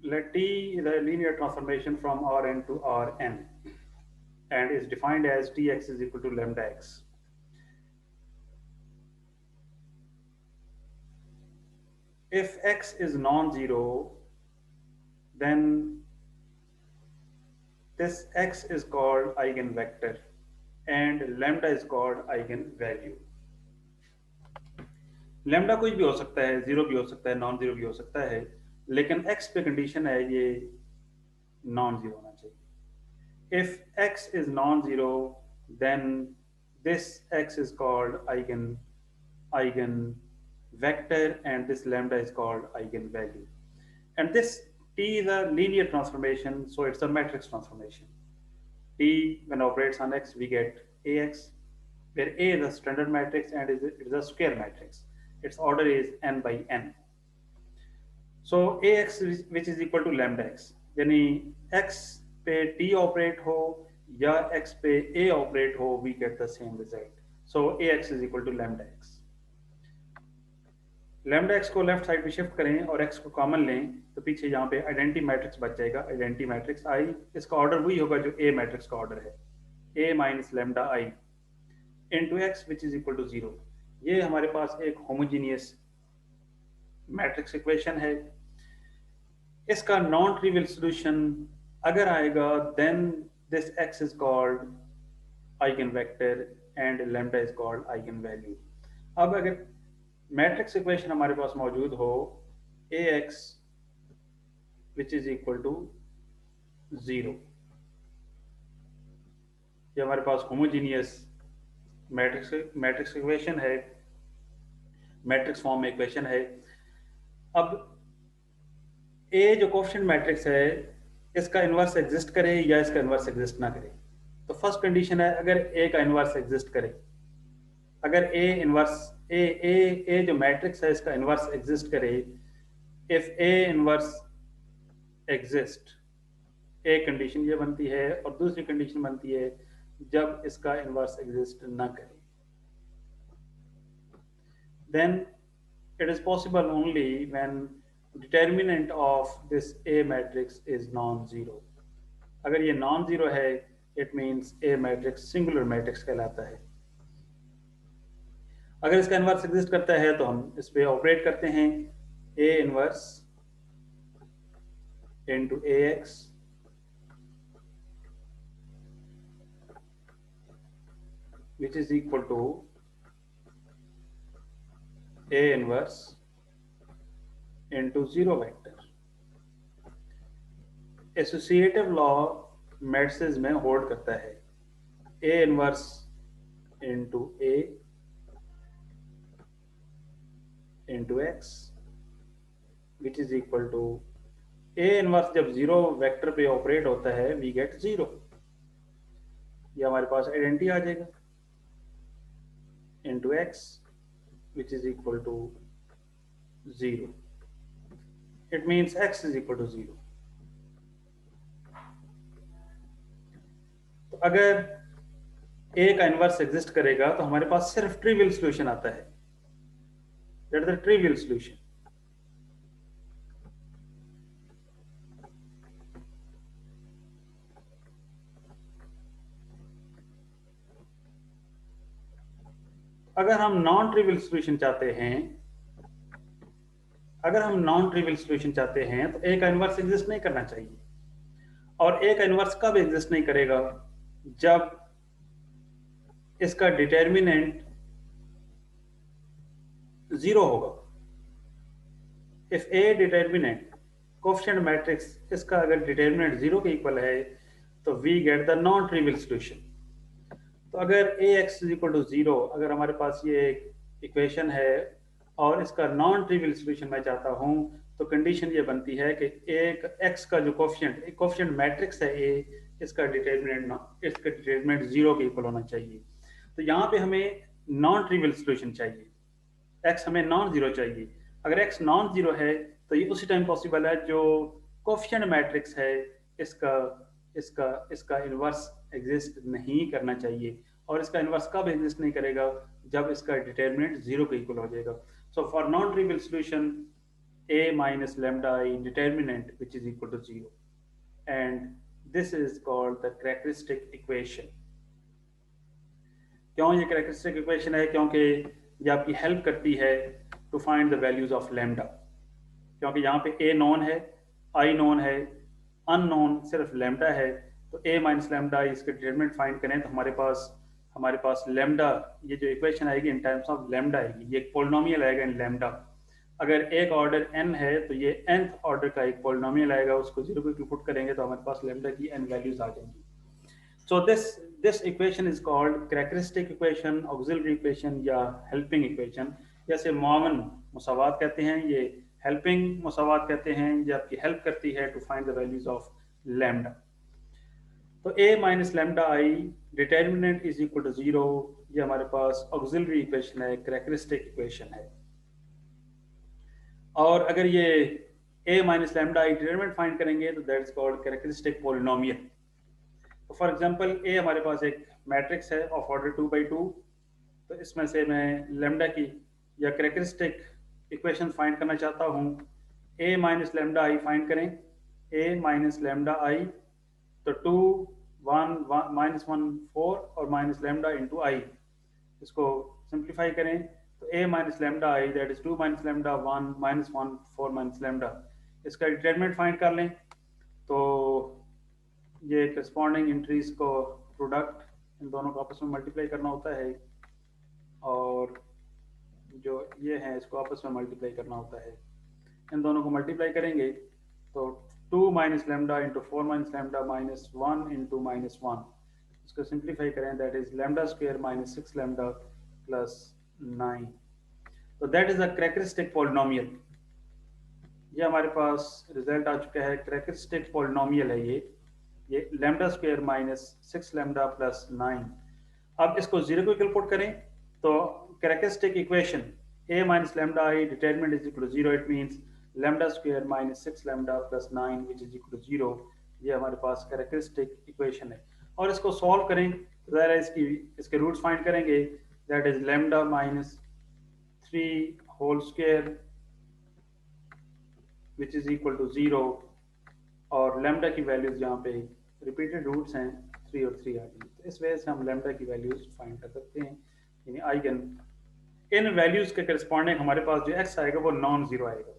let T is a linear transformation from Rn to Rn and is defined as Tx is equal to lambda x. If x is non-zero, then this x is called eigenvector and lambda is called eigenvalue. Lambda कुछ भी हो सकता है, zero भी हो सकता है, non zero भी हो सकता है, लेकिन x पे कंडीशन है ये नॉन जीरो होना चाहिए. If x is non-zero, then this x is called eigen vector and this lambda is called eigenvalue. And this T is a linear transformation, so it's a matrix transformation. T when operates on x, we get ax, where A is a standard matrix and it is a square matrix. Its order is n by n. So ax which is equal to lambda x, यानी x पे t operate हो या x पे a operate हो, we get the same result. So ax is equal to lambda x. Lambda x को left side पे shift करें और एक्स को कॉमन लें तो पीछे यहाँ पे आइडेंटिटी मैट्रिक्स बच जाएगा. आइडेंटिटी मैट्रिक्स आई, इसका ऑर्डर वही होगा जो ए मैट्रिक्स का ऑर्डर है, A minus lambda I into X which is equal to 0. ये हमारे पास एक होमोजीनियस मैट्रिक्स इक्वेशन है. इसका नॉन ट्रिवियल सॉल्यूशन अगर आएगा then this X is called eigen vector and lambda is called eigen value. अब अगर मैट्रिक्स इक्वेशन हमारे पास मौजूद हो A X which is equal to 0, ये हमारे पास होमोजीनियस मैट्रिक्स इक्वेशन है, मैट्रिक्स फॉर्म में इक्वेशन है. अब ए जो कोएफिशिएंट मैट्रिक्स है इसका इन्वर्स एग्जिस्ट करे या इसका इन्वर्स एग्जिस्ट ना करे. तो फर्स्ट कंडीशन है अगर ए का इन्वर्स एग्जिस्ट करे, अगर ए इन्वर्स ए जो मैट्रिक्स है इसका इन्वर्स एग्जिस्ट करे, इफ ए इन्वर्स एग्जिस्ट, एक कंडीशन ये बनती है और दूसरी कंडीशन बनती है जब इसका इन्वर्स एग्जिस्ट ना करे. Then it is possible only when determinant of this A matrix is non zero. अगर ये नॉन जीरो है it means A matrix singular matrix कहलाता है. अगर इसका इन्वर्स एग्जिस्ट करता है तो हम इस पे ऑपरेट करते हैं A inverse into A X which is equal to A inverse into 0 vector. Associative law matrices में होल्ड करता है A inverse into A into X which is equal to A inverse जब 0 वेक्टर पे operate होता है we get 0. ये हमारे पास identity आ जाएगा into x which is equal to 0. It means x is equal to 0. तो अगर a का इन्वर्स एग्जिस्ट करेगा तो हमारे पास सिर्फ ट्रिवियल सॉल्यूशन आता है, that is the trivial solution. अगर हम नॉन ट्रिवियल सॉल्यूशन चाहते हैं, अगर हम नॉन ट्रिवियल सॉल्यूशन चाहते हैं तो ए का इन्वर्स एग्जिस्ट नहीं करना चाहिए. और ए का इन्वर्स कब एग्जिस्ट नहीं करेगा? जब इसका डिटर्मिनेंट 0 होगा. If A determinant coefficient matrix इसका अगर डिटर्मिनेंट 0 के इक्वल है तो we get the non trivial solution. तो अगर A X is equal to 0, अगर हमारे पास ये एक इक्वेशन है और इसका नॉन ट्रिवियल सॉल्यूशन मैं चाहता हूँ तो कंडीशन ये बनती है कि एक एक्स का जो कोएफिशिएंट मैट्रिक्स है ए, इसका डिटर्मिनेंट 0 के इक्वल होना चाहिए. तो यहाँ पे हमें नॉन ट्रिवियल सॉल्यूशन चाहिए, एक्स हमें नॉन जीरो चाहिए. अगर एक्स नॉन जीरो है तो ये उसी टाइम पॉसिबल है जो कोएफिशिएंट मैट्रिक्स है इसका इसका इसका इन्वर्स एग्जिस्ट नहीं करना चाहिए. और इसका इन्वर्स कब एग्जिस्ट नहीं करेगा? जब इसका डिटर्मिनेंट 0 के इक्वल हो जाएगा. So for non trivial solution a minus lambda I determinant which is equal to 0, and this is called the characteristic equation. क्यों ये characteristic equation है? क्योंकि ये आपकी हेल्प करती है to find the values of lambda, क्योंकि यहाँ पे a नॉन है, I नॉन है, अननोन सिर्फ लैम्डा है। तो a माइनस लैम्डा इसके डिटरमिनेंट फाइंड करें तो हमारे पास लैम्डा, ये जो इक्वेशन आएगी इन टर्म्स ऑफ लैम्डा आएगी, ये एक पोलिनोमियल आएगा इन लैम्डा। अगर एक ऑर्डर n है तो ये nth ऑर्डर का एक पोलिनोमियल आएगा, उसको 0 पे पुट करेंगे तो हमारे पास लैम्डा की n वैल्यूज आ जाएंगी। So this equation is called characteristic equation, auxiliary equation या helping equation। जैसे मुआवन मुसावात कहते हैं, ये helping मुसावात कहते हैं, ये आपकी हेल्प करती है to find the values of lambda। तो a minus lambda I determinant is equal to 0, ये हमारे पास auxiliary equation है, characteristic equation है। और अगर ये a minus lambda I determinant find करेंगे तो that is called characteristic polynomial। For example A हमारे पास एक मैट्रिक्स है ऑफ ऑर्डर 2/2, तो इसमें से मैं लेमडा की या कैरेक्टरिस्टिक इक्वेशन फाइंड करना चाहता हूँ। ए माइनस लेमडा आई फाइंड करें, ए माइनस लेमडा आई, तो 2 1 -1 4 और माइनस लेमडा इंटू आई, इसको सिंप्लीफाई करें तो A minus lambda I that is 2 minus lambda 1 -1 4 minus lambda, इसका डिटरमिनेंट फाइंड कर लें तो ये करस्पॉन्डिंग एंट्रीज को प्रोडक्ट इन दोनों को आपस में मल्टीप्लाई करना होता है, और जो ये है इसको आपस में मल्टीप्लाई करना होता है। इन दोनों को मल्टीप्लाई करेंगे तो 2 minus lambda into 4 minus lambda minus 1 into -1, इसको सिंप्लीफाई करें that is lambda square minus 6 lambda plus 9। तो that is a characteristic polynomial. ये हमारे पास रिजल्ट आ चुका है, कैरेक्टरिस्टिक पॉलिनोमियल है ये lambda square minus 6 lambda plus 9। अब इसको 0 को इक्वल पुट करें तो characteristic equation a minus lambda I determinant is equal to 0, it means lambda square minus 6 lambda plus 9 which is equal to 0। ये हमारे पास कैरेक्टरिस्टिक इक्वेशन है, और इसको सॉल्व करें तो ज़रा इसके रूट्स फाइंड करेंगे that is lambda minus 3 whole square which is equal to 0, और लेमडा की वैल्यूज यहाँ पे रिपीटेड रूट्स हैं 3 और 3 आ गई। तो इस वजह से हम लेमडा की वैल्यूज फाइंड कर सकते हैं, यानी आइगन इन वैल्यूज के करस्पॉन्डिंग हमारे पास जो एक्स आएगा वो नॉन जीरो आएगा।